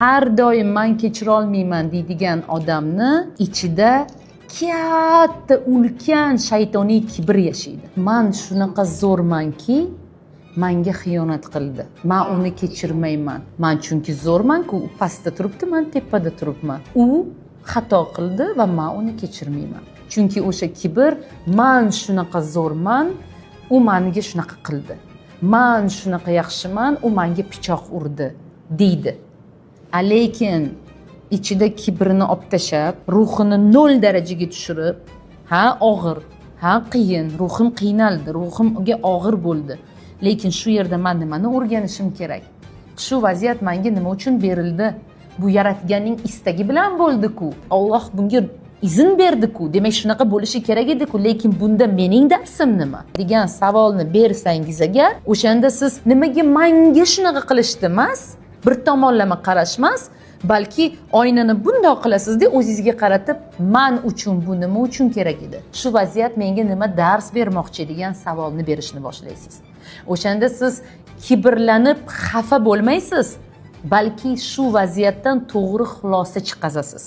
Har doim men kechira olmayman deydigan odamni ichida katta ulkan shaytoniy kibr yashaydi. Men shunaqa zo'rmanki, menga xiyonat qildi. Men uni kechirmayman. Men chunki zo'rman-ku, u pastda turibdi, men tepada turibman. U xato qildi va men uni kechirmayman. Chunki o'sha kibr, men shunaqa zo'rman, u menga shunaqa qildi. Men shunaqa yaxshiman, u menga pichoq urdi deydi. Lekin ichida kibrni olib tashlab, ruhini 0 darajaga tushirib, ha og'ir, ha qiyin, ruhim qiynaldi, ruhimga og'ir bo'ldi. Lekin shu yerda men nimani o'rganishim kerak? Shu vaziyat menga nima uchun berildi? Bu yaratganning istagi bilan bo'ldi-ku. Alloh bunga izn berdi-ku. Demak, shunaqa bo'lishi kerak edi-ku. Lekin bunda mening darsim nima? degan savolni bersangiz agar, o'shanda siz nimaga menga shunaqa qilishdi emas, bir tomonlama qarash emas, balki oynani bundoq qilasizda o'zingizga qaratib, men uchun bu nima uchun kerak edi? Shu vaziyat menga nima dars bermoqchi degan savolni berishni boshlaysiz. O'shanda siz kibrlanib xafa bo'lmaysiz, balki shu vaziyatdan to'g'ri xulosa chiqazasiz.